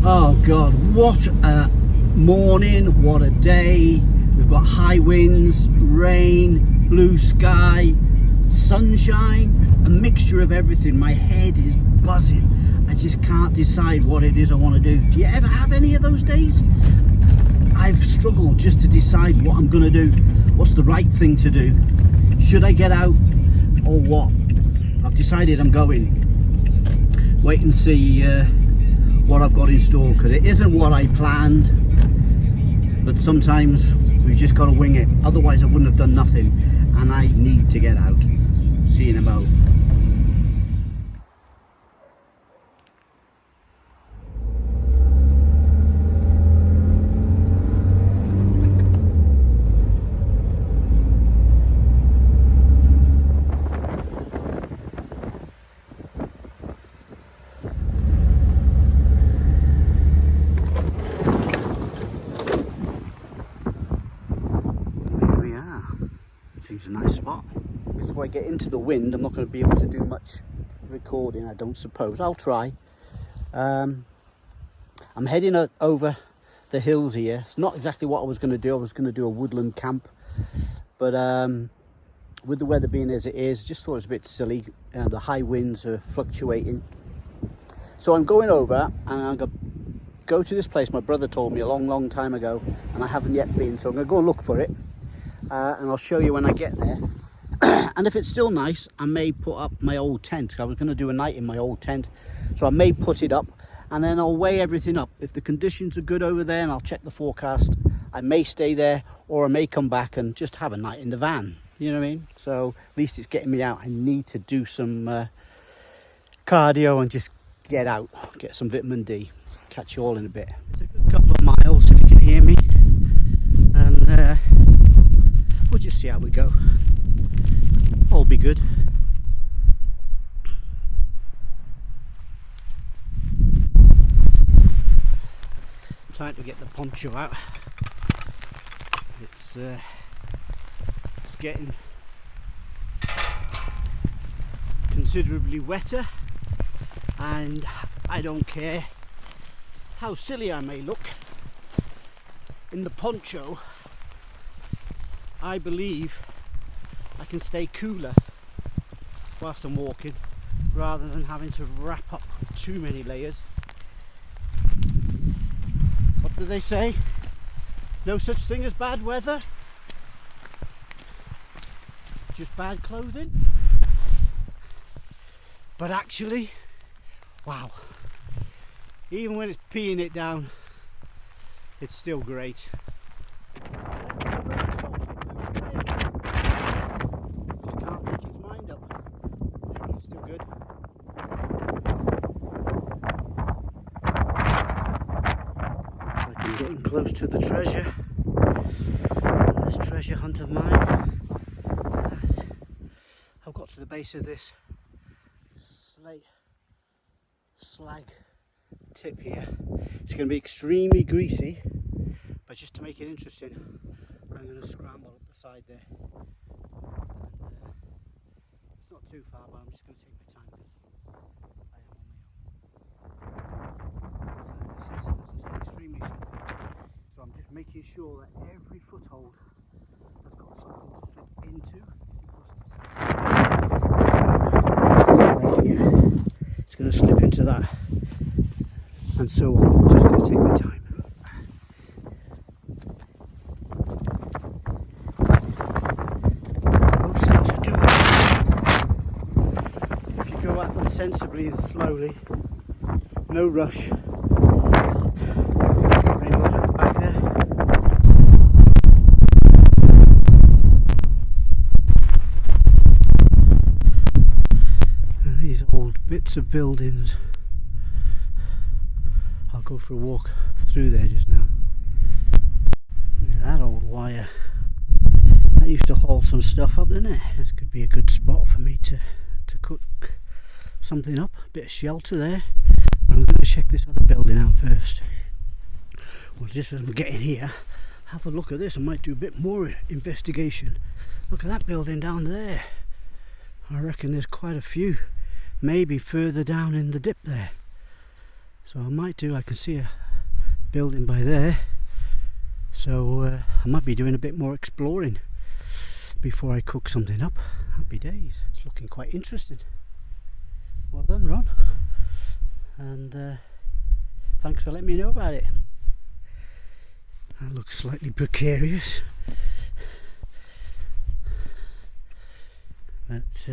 Oh God, what a morning, what a day. We've got high winds, rain, blue sky, sunshine, a mixture of everything. My head is buzzing. I just can't decide what it is I want to do. Do you ever have any of those days? I've struggled just to decide what I'm going to do. What's the right thing to do? Should I get out or what? I've decided I'm going. Wait and see what I've got in store, because it isn't what I planned, but sometimes we've just got to wing it, otherwise I wouldn't have done nothing, and I need to get out. See you in a mo. Seems a nice spot. Before I get into the wind, I'm not going to be able to do much recording, I don't suppose. I'll try. I'm heading over the hills here. It's not exactly what I was going to do. I was going to do a woodland camp, but with the weather being as it is, just thought it was a bit silly, and the high winds are fluctuating. So I'm going over and I'm going to go to this place my brother told me a long time ago, and I haven't yet been, so I'm going to go and look for it. And I'll show you when I get there. And if it's still nice, I may put up my old tent. I was going to do a night in my old tent, so I may put it up, and then I'll weigh everything up. If the conditions are good over there, and I'll check the forecast, I may stay there, or I may come back and just have a night in the van. You know what I mean? So at least it's getting me out. I need to do some cardio and just get out, get some vitamin D. Catch you all in a bit. It's a good couple of miles, if you can hear me, and we'll just see how we go. All be good. Time to get the poncho out. It's getting considerably wetter, and I don't care how silly I may look in the poncho. I believe I can stay cooler whilst I'm walking, rather than having to wrap up too many layers. What do they say? No such thing as bad weather, just bad clothing. But actually, wow, even when it's peeing it down, it's still great. Getting close to the treasure, this treasure hunt of mine. I've got to the base of this slag tip here. It's going to be extremely greasy, but just to make it interesting, I'm going to scramble up the side there. And, it's not too far, but I'm just going to take my time because I am on my own. So this is extremely slippery. So I'm just making sure that every foothold has got something to slip into. Like here, it's going to slip into that, and so on. I'm just going to take my time. Most things are doable if you go at them sensibly and slowly, no rush. Bits of buildings. I'll go for a walk through there just now. Look at that old wire. That used to haul some stuff up, didn't it? This could be a good spot for me to cook something up. A bit of shelter there. But I'm going to check this other building out first. Well, just as I'm getting here, have a look at this. I might do a bit more investigation. Look at that building down there. I reckon there's quite a few, maybe further down in the dip there. So I might do, I can see a building by there, so I might be doing a bit more exploring before I cook something up. Happy days. It's looking quite interesting. Well done, Ron, and thanks for letting me know about it. That looks slightly precarious, but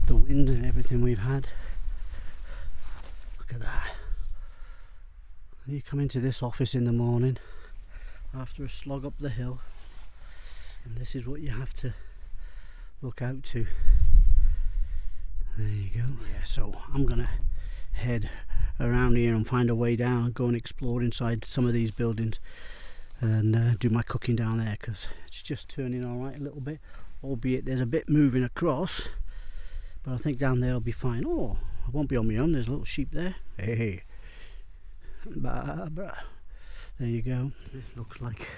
the wind and everything we've had, look at that. You come into this office in the morning after a slog up the hill, and this is what you have to look out to. There you go. Yeah, so I'm gonna head around here and find a way down, go and explore inside some of these buildings, and do my cooking down there, because it's just turning all right a little bit, albeit there's a bit moving across, but I think down there will be fine. Oh, I won't be on my own. There's a little sheep there. Hey, Barbara. There you go. This looks like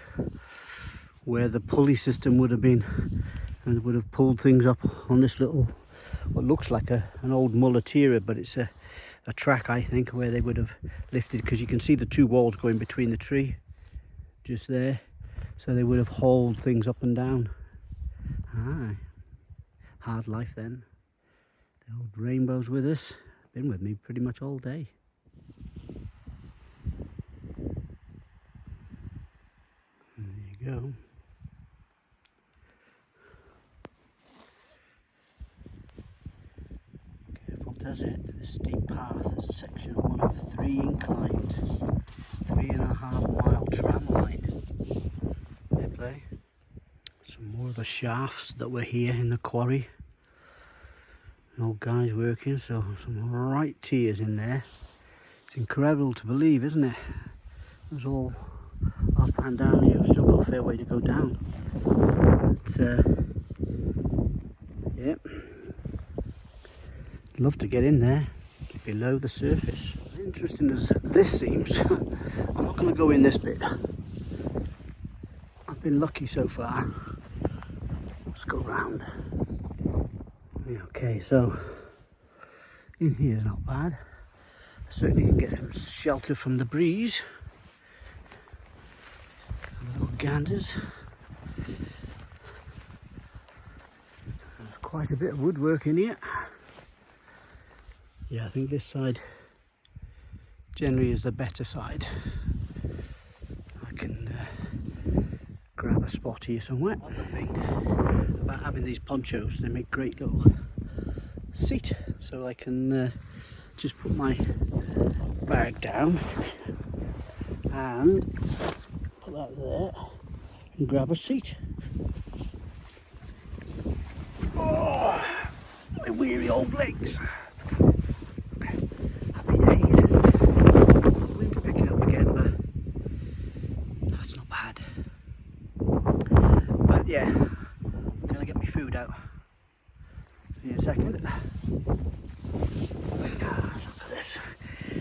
where the pulley system would have been, and would have pulled things up on this little, what looks like an old mulatera, but it's a track, I think, where they would have lifted, because you can see the two walls going between the tree just there, so they would have hauled things up and down. Aye, hard life then. The old rainbow's with us, been with me pretty much all day. There you go. Desert, this steep path is a section of one of 3 inclined, 3.5 mile tram line. Fair play. Some more of the shafts that were here in the quarry. The old guys working, so some right tears in there. It's incredible to believe, isn't it? It was all up and down here. We've still got a fair way to go down. But, yep. Love to get in there, below the surface. As interesting as this seems, I'm not going to go in this bit. I've been lucky so far. Let's go round. Okay, so in here is not bad. I certainly can get some shelter from the breeze. Little ganders. There's quite a bit of woodwork in here. Yeah, I think this side generally is the better side. I can grab a spot here somewhere. Other thing about having these ponchos, they make great little seat, so I can just put my bag down and put that there and grab a seat. Oh, my weary old legs. Yeah, I'm gonna get my food out in a second. Look at this.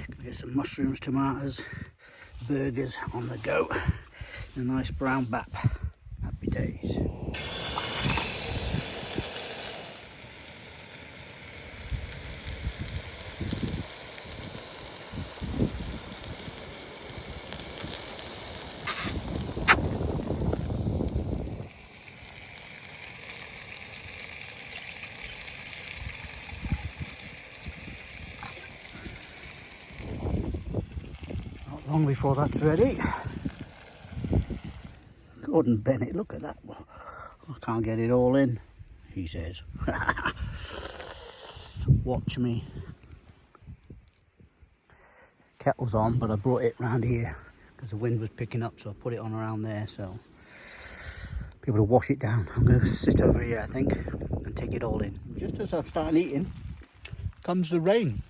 Gonna get some mushrooms, tomatoes, burgers on the go. A nice brown bap. Happy days. Long before that's ready. Gordon Bennett, look at that. I can't get it all in, he says. Watch me. Kettle's on, but I brought it round here because the wind was picking up, so I put it on around there so be able to wash it down. I'm going to sit over here, I think, and take it all in. Just as I'm starting eating, comes the rain.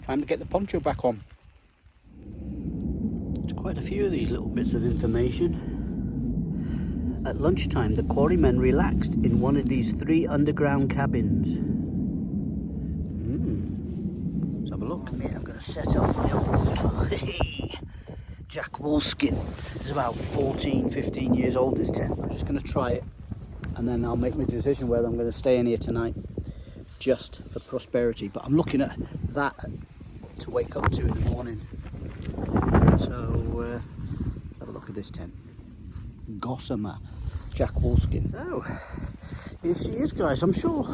Time to get the poncho back on. Quite a few of these little bits of information. At lunchtime, the quarrymen relaxed in one of these 3 underground cabins. Let's have a look. I'm going to set up my old Jack Wolfskin. It's about 14, 15 years old, this tent. I'm just going to try it, and then I'll make my decision whether I'm going to stay in here tonight just for prosperity. But I'm looking at that to wake up to in the morning. So let's have a look at this tent. Gossamer, Jack Wolfskin. So here she is, guys. I'm sure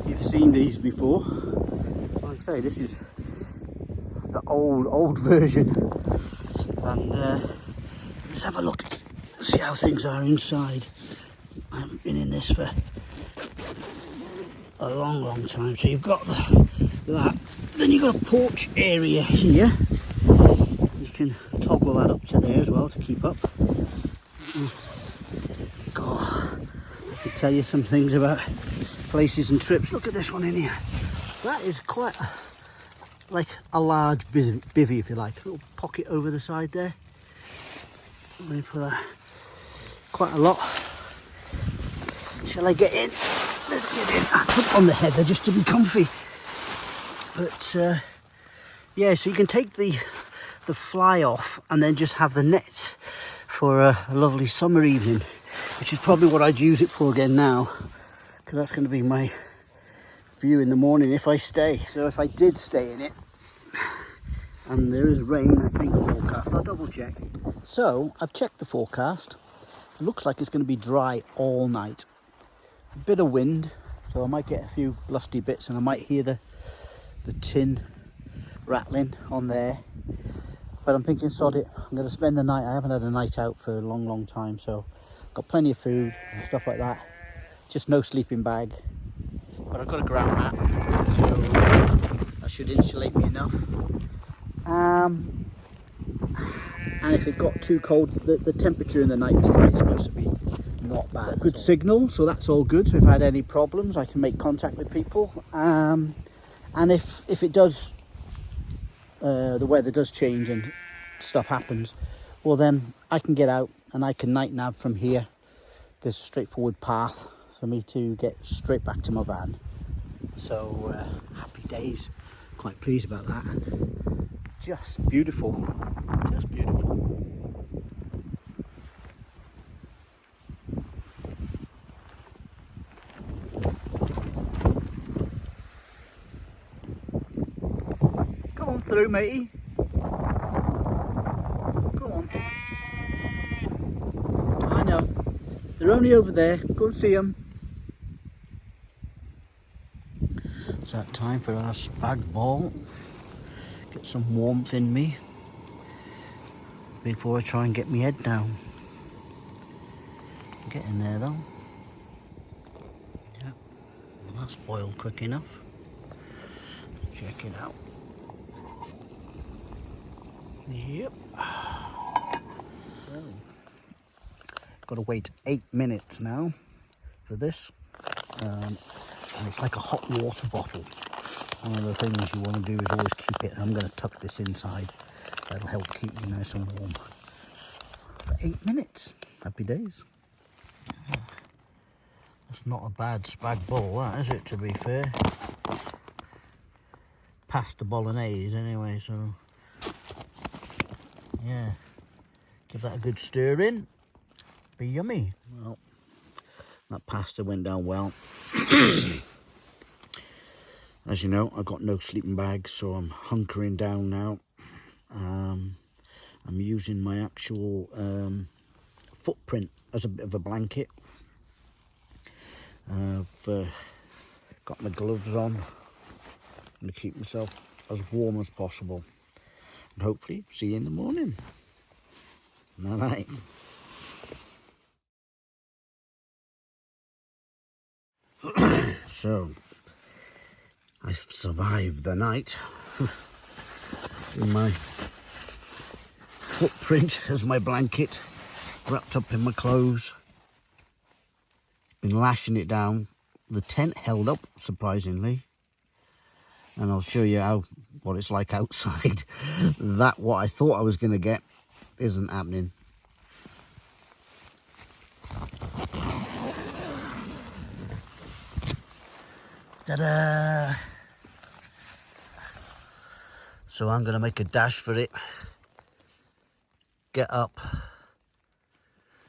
you've seen these before. Like I say, this is the old version. And let's have a look, see how things are inside. I haven't been in this for a long time. So you've got that. Then you've got a porch area here. You can toggle that up to there as well to keep up. God, I could tell you some things about places and trips. Look at this one in here. That is quite like a large bivvy, if you like. A little pocket over the side there. Let me put that. Quite a lot. Shall I get in? Let's get in. I put it on the heather just to be comfy. But yeah, so you can take the fly off and then just have the net for a lovely summer evening, which is probably what I'd use it for again now, because that's going to be my view in the morning if I stay. So if I did stay in it, and there is rain, I think, forecast, I'll double check. So I've checked the forecast. It looks like it's going to be dry all night. A bit of wind, so I might get a few blusty bits, and I might hear the tin rattling on there. But I'm thinking, sod it, I'm going to spend the night. I haven't had a night out for a long time, so got plenty of food and stuff like that. Just no sleeping bag, but I've got a ground mat, so that should insulate me enough. And if it got too cold, the temperature in the night tonight is supposed to be not bad. Good signal, so that's all good. So if I had any problems, I can make contact with people. And if it does, the weather does change and stuff happens, well then I can get out and I can night nav from here. There's a straightforward path for me to get straight back to my van. So happy days, quite pleased about that. Just beautiful, just beautiful. Come on through, matey. Come on. I know. They're only over there. Go and see them. It's that time for our spag ball. Get some warmth in me before I try and get my head down. Get in there though. Yep, well, that's boiled quick enough. Check it out. Yep. So, got to wait 8 minutes now for this. And it's like a hot water bottle. One of the things you want to do is always keep it. I'm going to tuck this inside. That'll help keep me nice and warm. For 8 minutes. Happy days. That's not a bad spag bol, that is it, to be fair. Pasta bolognese anyway, so yeah. Give that a good stir in. Be yummy. Well, that pasta went down well. As you know, I've got no sleeping bag, so I'm hunkering down now. I'm using my actual footprint as a bit of a blanket. I've got my gloves on. I'm going to keep myself as warm as possible. And hopefully see you in the morning. All right. So, I've survived the night in my footprint as my blanket, wrapped up in my clothes. Been lashing it down. The tent held up, surprisingly. And I'll show you what it's like outside. That, what I thought I was going to get, isn't happening. Ta-da! So I'm going to make a dash for it. Get up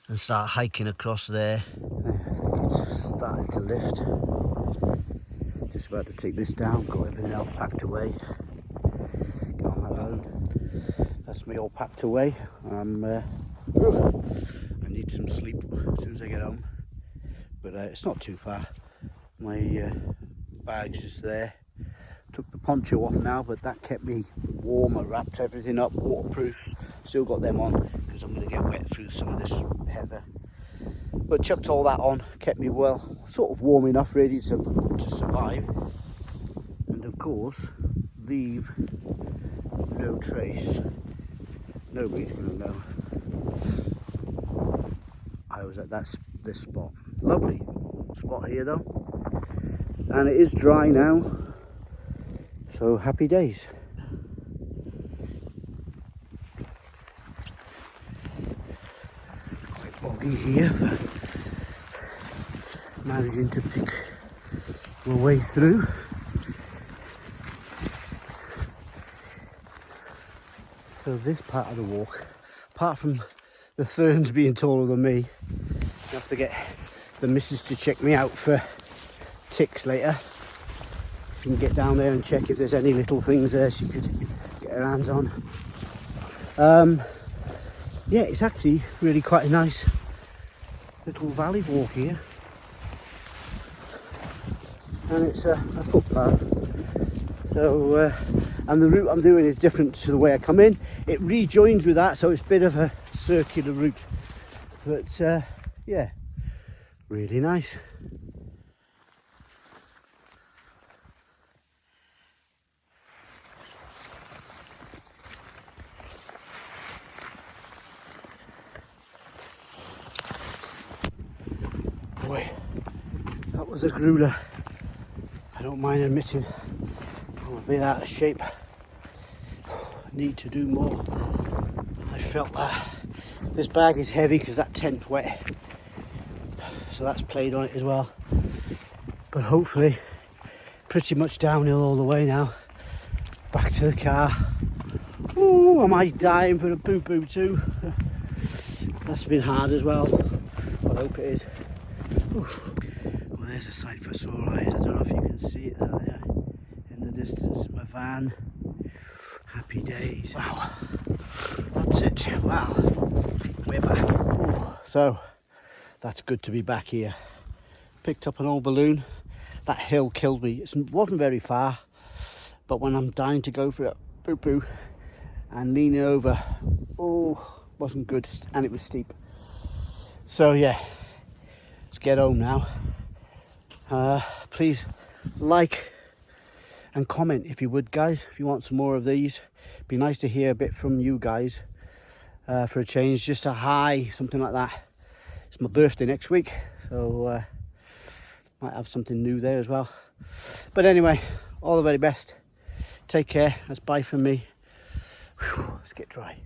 and start hiking across there. I think it's starting to lift. just about to take this down, got everything else packed away. Get on that load. That's me all packed away. I need some sleep as soon as I get home, but it's not too far. My bag's just there. Took the poncho off now, but that kept me warm. I wrapped everything up, waterproof. Still got them on because I'm going to get wet through some of this heather. But chucked all that on, kept me well, sort of warm enough really to survive. And of course, leave no trace. Nobody's going to know I was at this spot. Lovely spot here though, and it is dry now, so happy days. Quite boggy here, but managing to pick my way through. So this part of the walk, apart from the ferns being taller than me, I have to get the missus to check me out for ticks later. She can get down there and check if there's any little things there she could get her hands on. Yeah, it's actually really quite a nice little valley walk here. And it's a footpath. So, and the route I'm doing is different to the way I come in. It rejoins with that, so it's a bit of a circular route. But yeah, really nice. Boy, that was a grueler. I don't mind admitting I'm a bit out of shape. Need to do more. I felt that. This bag is heavy because that tent's wet, so that's played on it as well. But hopefully, pretty much downhill all the way now. Back to the car. Ooh, am I dying for a poo-poo too? That's been hard as well. I hope it is. Ooh. Well, there's a sight for sore eyes. I don't know if you can see it there in the distance. My van. Happy days. Wow. That's it. Wow. We're back. Ooh. So, that's good to be back here. Picked up an old balloon. That hill killed me. It wasn't very far, but when I'm dying to go for it, poo-poo, and leaning over, oh, wasn't good, and it was steep. So yeah, let's get home now. Please like and comment if you would, guys, if you want some more of these. It'd be nice to hear a bit from you guys for a change, just a hi, something like that. It's my birthday next week, so might have something new there as well. But anyway, all the very best. Take care. That's bye from me. Whew, let's get dry.